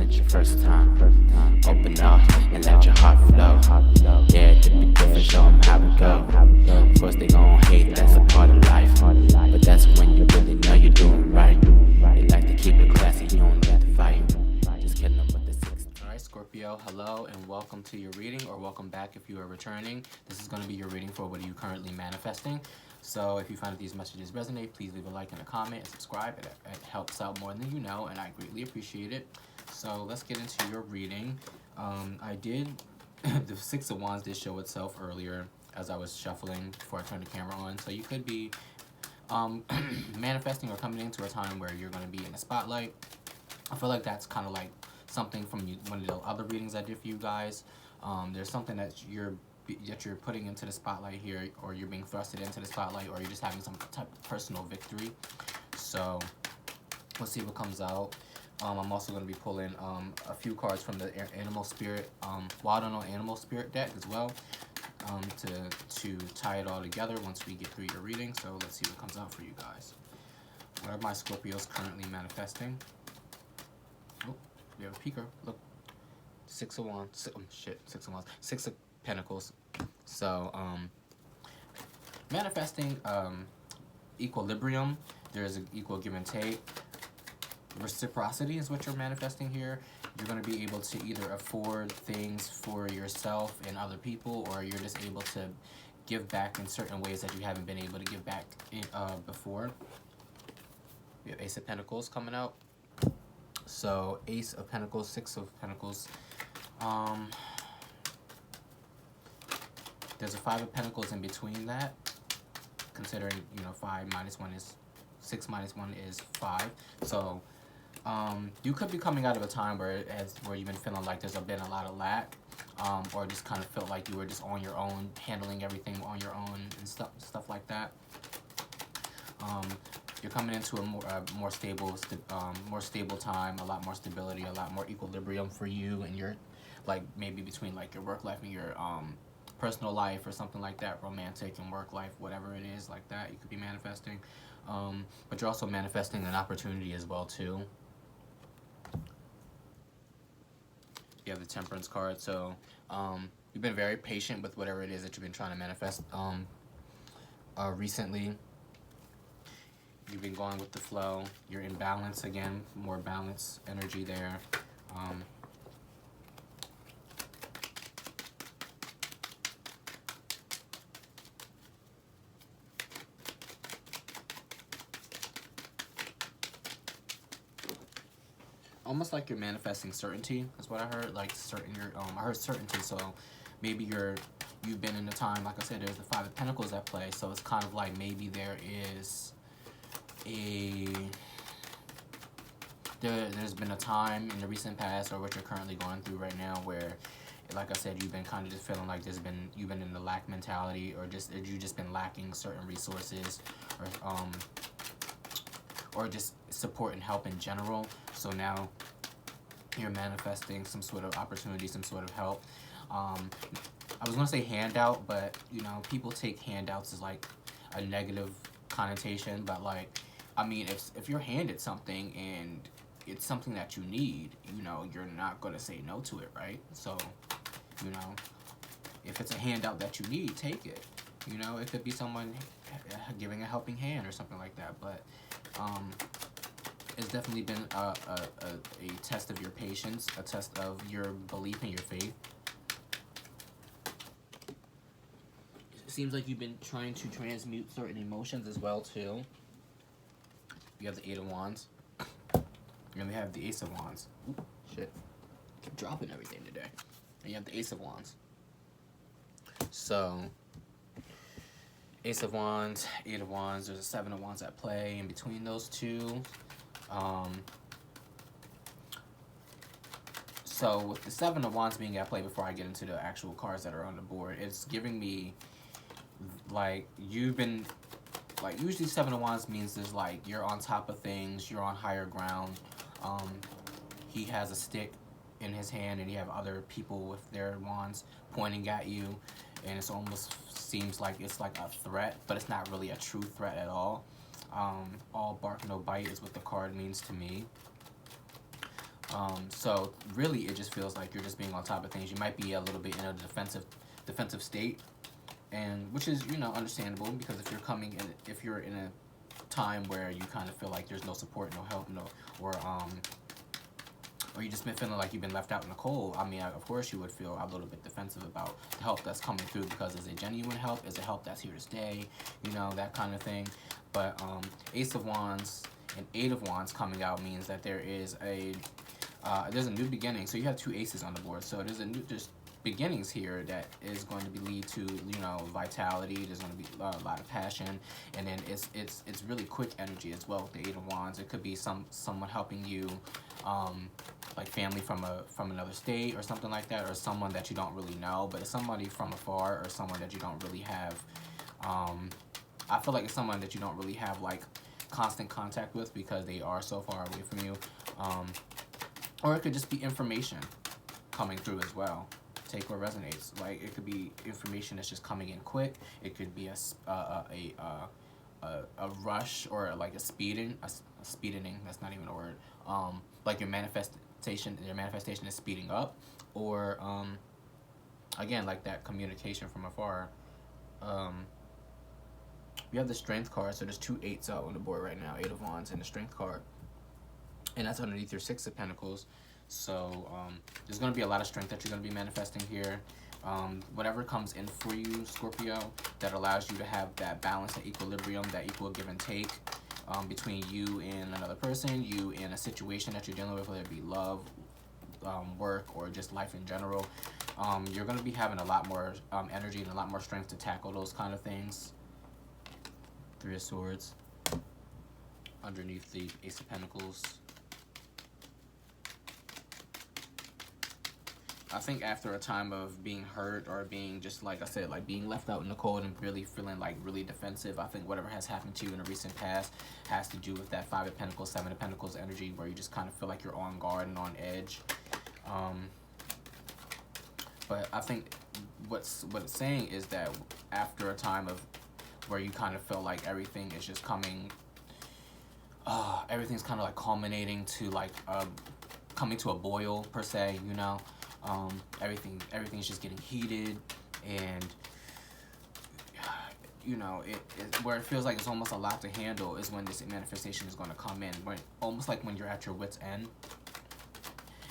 since your first time. Open up and let your heart flow. Yeah, to be different, show them how it go. Of course they gon' hate, that's a part of life. But that's when you really know you're doing right. You like to keep it classy, you don't let the fight. Just kidding them with the six. Alright, Scorpio, hello and welcome to your reading, or welcome back if you are returning. This is going to be your reading for what are you currently manifesting. So if you find that these messages resonate, please leave a like and a comment and subscribe. It helps out more than you know, and I greatly appreciate it. So let's get into your reading. I did, the Six of Wands did show itself earlier as I was shuffling before I turned the camera on. So you could be manifesting or coming into a time where you're going to be in the spotlight. I feel like that's kind of like something from one of the other readings I did for you guys. There's something that you're putting into the spotlight here, or you're being thrusted into the spotlight, or you're just having some type of personal victory. So let's see what comes out. I'm also going to be pulling a few cards from the Animal Spirit, Wild Unknown Animal Spirit deck as well, to tie it all together once we get through your reading. So let's see what comes out for you guys. What are my Scorpios currently manifesting? Oh, we have a peeker. Look, Six of Wands. Six of Wands. Six of Pentacles. So, manifesting equilibrium. There's an equal give and take. Reciprocity is what you're manifesting here. You're going to be able to either afford things for yourself and other people, or you're just able to give back in certain ways that you haven't been able to give back before. We have Ace of Pentacles coming out. So Ace of Pentacles, Six of Pentacles. There's a Five of Pentacles in between that, considering, you know, 5 minus 1 is 6 minus 1 is 5. So you could be coming out of a time where you've been feeling like there's been a lot of lack, or just kind of felt like you were just on your own, handling everything on your own and stuff like that. You're coming into a more stable time, a lot more stability, a lot more equilibrium for you, and you're like maybe between like your work life and your personal life or something like that, romantic and work life, whatever it is like that, you could be manifesting. But you're also manifesting an opportunity as well too. You have the Temperance card, so you've been very patient with whatever it is that you've been trying to manifest recently. You've been going with the flow. You're in balance again, more balance energy there. Almost like you're manifesting certainty is what I heard. Like I heard certainty. So maybe you've been in a time, like I said, there's the Five of Pentacles at play. So it's kind of like maybe there's been a time in the recent past, or what you're currently going through right now, where, like I said, you've been kind of just feeling like you've been in the lack mentality, or you've just been lacking certain resources, or just support and help in general. So now you're manifesting some sort of opportunity, some sort of help. I was gonna say handout, but you know, people take handouts as like a negative connotation, but like, I mean, if you're handed something and it's something that you need, you know, you're not gonna say no to it, right? So, you know, if it's a handout that you need, take it. You know, it could be someone giving a helping hand or something like that, but it's definitely been a test of your patience, a test of your belief in your faith. It seems like you've been trying to transmute certain emotions as well too. You have the Eight of Wands, and we have the Ace of Wands. Ooh, shit, keep dropping everything today. And you have the Ace of Wands. So Ace of Wands, Eight of Wands, there's a Seven of Wands at play in between those two. So with the Seven of Wands being at play, before I get into the actual cards that are on the board, it's giving me like you've been, like, usually Seven of Wands means there's like you're on top of things, you're on higher ground. He has a stick in his hand and you have other people with their wands pointing at you, and it almost seems like it's like a threat, but it's not really a true threat at all. All bark no bite is what the card means to me. So really, it just feels like you're just being on top of things. You might be a little bit in a defensive state, and which is, you know, understandable, because if you're in a time where you kind of feel like there's no support, no help, no, or you just been feeling like you've been left out in the cold. I mean, of course you would feel a little bit defensive about the help that's coming through, because is it genuine help? Is it help that's here to stay? You know, that kind of thing. But Ace of Wands and Eight of Wands coming out means that there's a new beginning. So you have two aces on the board. So there's beginnings here that is going to be lead to, you know, vitality. There's going to be a lot of passion, and then it's really quick energy as well with the Eight of Wands. It could be someone helping you, like family from another state or something like that, or someone that you don't really know, but it's somebody from afar, or someone that you don't really have. I feel like it's someone that you don't really have like constant contact with, because they are so far away from you. Or it could just be information coming through as well. Take what resonates. Like, it could be information that's just coming in quick. It could be a rush, or like a speeding. That's not even a word. Like your manifestation is speeding up, or again, like that communication from afar. We have the Strength card, so there's two eights out on the board right now, Eight of Wands and the Strength card, and that's underneath your Six of Pentacles. So there's going to be a lot of strength that you're going to be manifesting here. Whatever comes in for you, Scorpio, that allows you to have that balance and equilibrium, that equal give and take between you and another person, you in a situation that you're dealing with, whether it be love, work, or just life in general. You're going to be having a lot more energy and a lot more strength to tackle those kind of things. Three of Swords underneath the Ace of Pentacles. I think after a time of being hurt, or being, just like I said, like being left out in the cold and really feeling like really defensive, I think whatever has happened to you in the recent past has to do with that Five of Pentacles, Seven of Pentacles energy, where you just kind of feel like you're on guard and on edge. But I think what it's saying is that after a time of where you kind of feel like everything is just coming, everything's kind of like culminating to like coming to a boil per se, you know. Everything's just getting heated, and you know, where it feels like it's almost a lot to handle is when this manifestation is going to come in. When almost like when you're at your wit's end,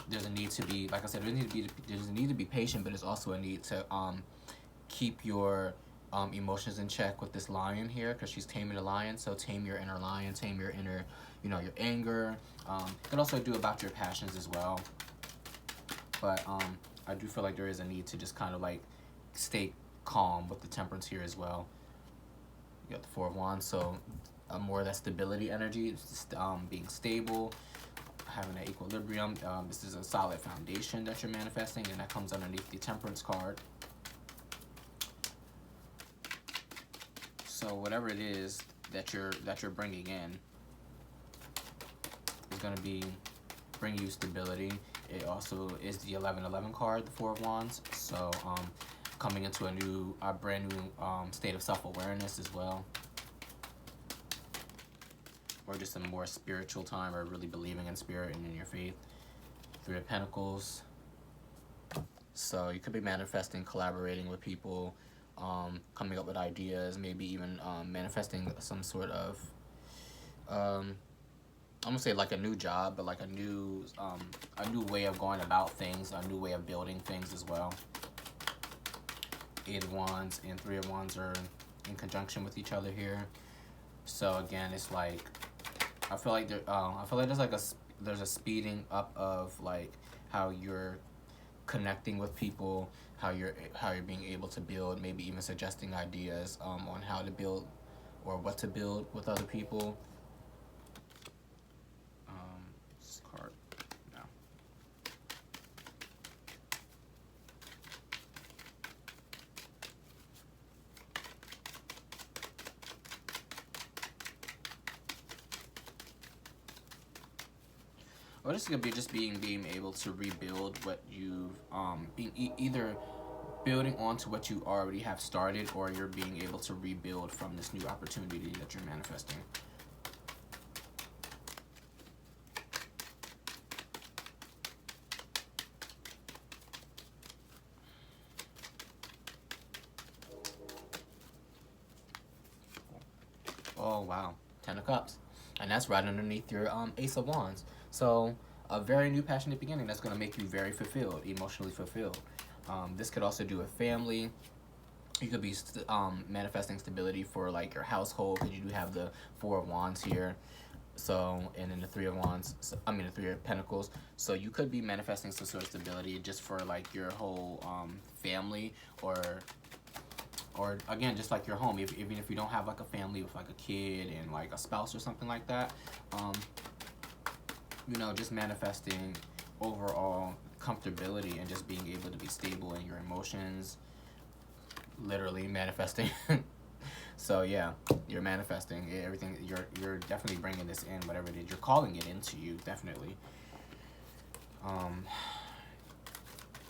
there's a need to be, like I said, there's a need to be patient, but there's also a need to keep your emotions in check with this lion here, because she's taming the lion. So tame your inner lion, tame your inner, you know, your anger. Could also do about your passions as well. But I do feel like there is a need to just kind of like stay calm with the Temperance here as well. You got the Four of Wands, so more of that stability energy, just, being stable, having an equilibrium. This is a solid foundation that you're manifesting, and that comes underneath the Temperance card. So whatever it is that you're bringing in is going to be bring you stability. It also is the 11-11 card, the Four of Wands. So coming into a brand new state of self-awareness as well, or just a more spiritual time, or really believing in spirit and in your faith. Three of Pentacles. So you could be manifesting, collaborating with people, coming up with ideas, maybe even manifesting some sort of I'm gonna say like a new job, but like a new way of going about things, a new way of building things as well. Eight of Wands and Three of Wands are in conjunction with each other here. So again, it's like I feel like there's a speeding up of like how you're connecting with people, how you're being able to build, maybe even suggesting ideas on how to build or what to build with other people. This card, no. Or this is gonna be just being able to rebuild what you've being either building onto what you already have started, or you're being able to rebuild from this new opportunity that you're manifesting. Oh wow, 10 of Cups, and that's right underneath your Ace of Wands. So a very new passionate beginning that's going to make you very fulfilled, emotionally fulfilled. This could also do with family. You could be manifesting stability for like your household, because you do have the Four of Wands here. So, and then the Three of Wands, so, I mean the Three of Pentacles. So you could be manifesting some sort of stability just for like your whole family, or again, just like your home. Even if you don't have like a family with like a kid and like a spouse or something like that, you know, just manifesting overall comfortability and just being able to be stable in your emotions, literally manifesting. So yeah, you're manifesting everything. You're definitely bringing this in, whatever it is. You're calling it into you, definitely.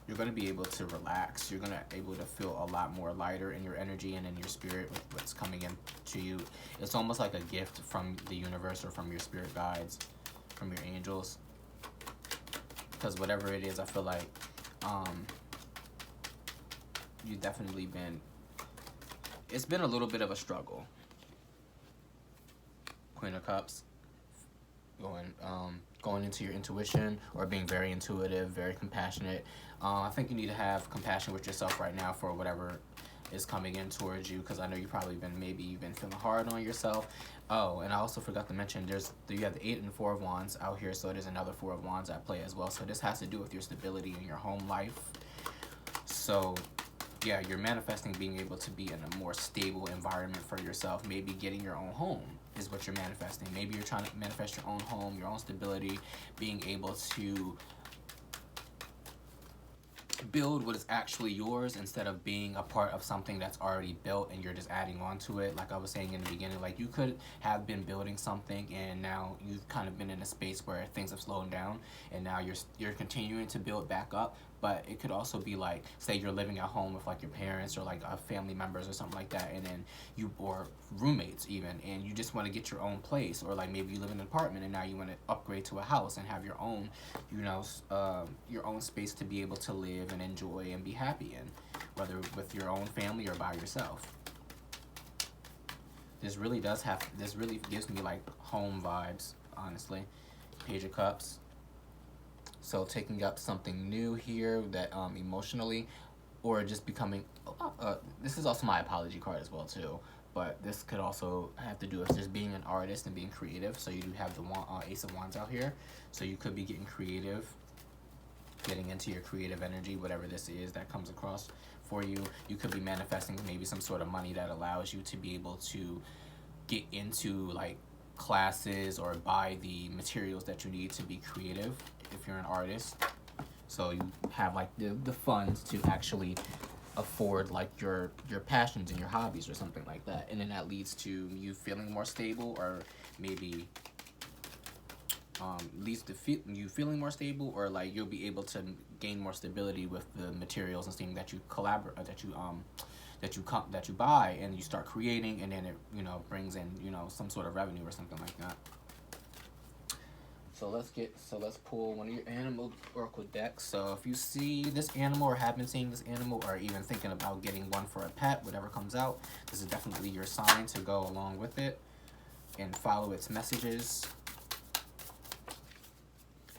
You're going to be able to relax. You're going to be able to feel a lot more lighter in your energy and in your spirit with what's coming in to you. It's almost like a gift from the universe or from your spirit guides, from your angels. Because whatever it is, I feel like you've definitely been, it's been a little bit of a struggle. Queen of Cups, going into your intuition, or being very intuitive, very compassionate. I think you need to have compassion with yourself right now for whatever is coming in towards you, because I know you've probably been, maybe you've been feeling hard on yourself. Oh, and I also forgot to mention, you have the 8 and 4 of Wands out here, so there's another 4 of Wands at play as well. So this has to do with your stability in your home life. So yeah, you're manifesting being able to be in a more stable environment for yourself. Maybe getting your own home is what you're manifesting. Maybe you're trying to manifest your own home, your own stability, being able to build what is actually yours instead of being a part of something that's already built and you're just adding on to it. Like I was saying in the beginning, like you could have been building something and now you've kind of been in a space where things have slowed down, and now you're continuing to build back up. But it could also be like, say you're living at home with like your parents or like family members or something like that, and then or roommates even, and you just want to get your own place, or like maybe you live in an apartment and now you want to upgrade to a house and have your own, your own space to be able to live and enjoy and be happy in, whether with your own family or by yourself. This really gives me like home vibes, honestly. Page of Cups. So taking up something new here that emotionally, or just becoming, this is also my apology card as well too, but this could also have to do with just being an artist and being creative. So you do have the Ace of Wands out here, so you could be getting creative, getting into your creative energy, whatever this is that comes across for you. You could be manifesting maybe some sort of money that allows you to be able to get into like classes or buy the materials that you need to be creative if you're an artist. So you have like the funds to actually afford like your passions and your hobbies or something like that, and then that leads to you feeling more stable, or maybe leads to you feeling more stable, or like you'll be able to gain more stability with the materials and things that you collaborate, that you buy and you start creating, and then it brings in some sort of revenue or something like that. So let's pull one of your animal oracle decks. So if you see this animal or have been seeing this animal, or even thinking about getting one for a pet, whatever comes out, this is definitely your sign to go along with it and follow its messages.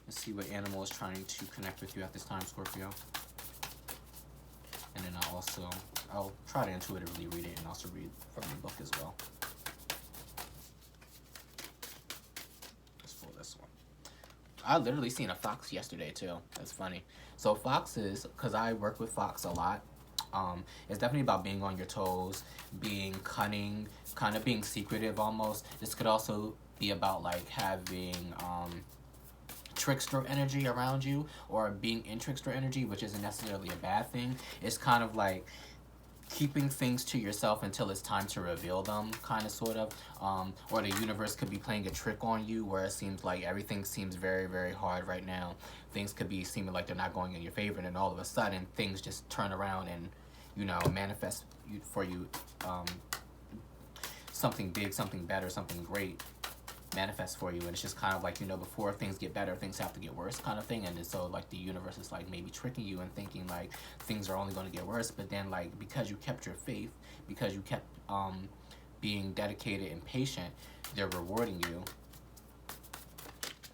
Let's see what animal is trying to connect with you at this time, Scorpio. And then I'll try to intuitively read it and also read from the book as well. Let's pull this one. I literally seen a fox yesterday too. That's funny. So foxes, because I work with fox a lot, it's definitely about being on your toes, being cunning, kind of being secretive almost. This could also be about like having trickster energy around you, or being in trickster energy, which isn't necessarily a bad thing. It's kind of like keeping things to yourself until it's time to reveal them, kind of, sort of. Or the universe could be playing a trick on you, where it seems like everything seems very, very hard right now. Things could be seeming like they're not going in your favor, and then all of a sudden things just turn around and manifest for you something big, something better, something great manifest for you. And it's just kind of like, before things get better, things have to get worse, kind of thing. And so like the universe is like maybe tricking you and thinking like things are only going to get worse, but then like because you kept your faith, because you kept being dedicated and patient, they're rewarding you.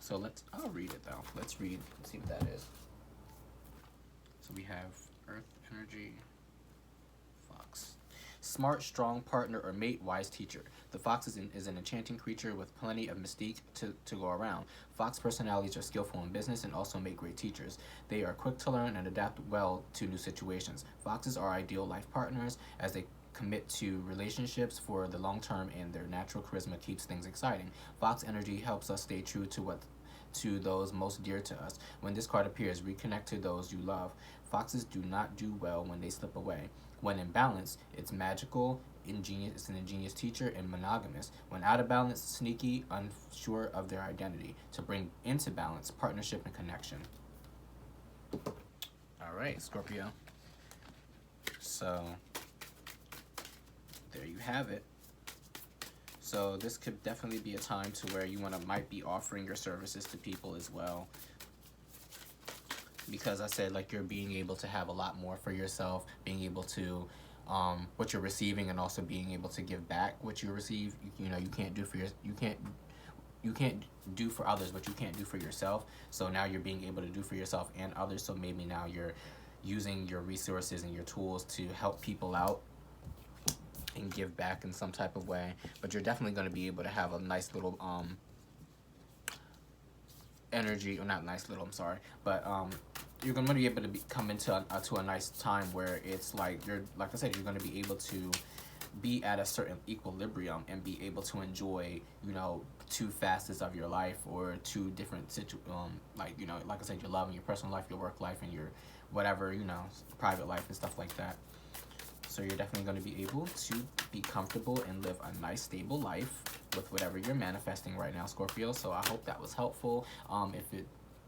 So I'll read it though. Let's see what that is. So we have Earth energy, Fox. Smart, strong partner or mate, wise teacher. The fox is an enchanting creature with plenty of mystique to go around. Fox personalities are skillful in business and also make great teachers. They are quick to learn and adapt well to new situations. Foxes are ideal life partners as they commit to relationships for the long term, and their natural charisma keeps things exciting. Fox energy helps us stay true to those most dear to us. When this card appears, reconnect to those you love. Foxes do not do well when they slip away. When in balance, it's magical, it's an ingenious teacher, and monogamous. When out of balance, sneaky, unsure of their identity. To bring into balance, partnership and connection. All right, Scorpio. So there you have it. So this could definitely be a time to where you might be offering your services to people as well. Because I said, like, you're being able to have a lot more for yourself, being able to what you're receiving, and also being able to give back what you receive. You can't do for others what you can't do for yourself. So now you're being able to do for yourself and others. So maybe now you're using your resources and your tools to help people out and give back in some type of way. But you're definitely going to be able to have a nice little energy, or not nice little, I'm sorry, but you're going to be able to come into a nice time where it's like like I said, you're going to be able to be at a certain equilibrium and be able to enjoy, two facets of your life, or two different like I said, your love and your personal life, your work life, and your whatever, private life and stuff like that. So you're definitely going to be able to be comfortable and live a nice, stable life with whatever you're manifesting right now, Scorpio. So I hope that was helpful.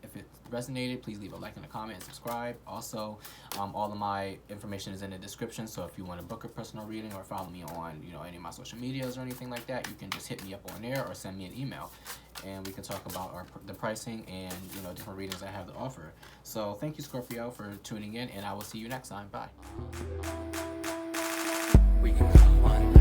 If it resonated, please leave a like and a comment and subscribe. Also, all of my information is in the description. So if you want to book a personal reading or follow me on, any of my social medias or anything like that, you can just hit me up on there or send me an email, and we can talk about the pricing and different readings I have to offer. So thank you, Scorpio, for tuning in, and I will see you next time. Bye. We can go on.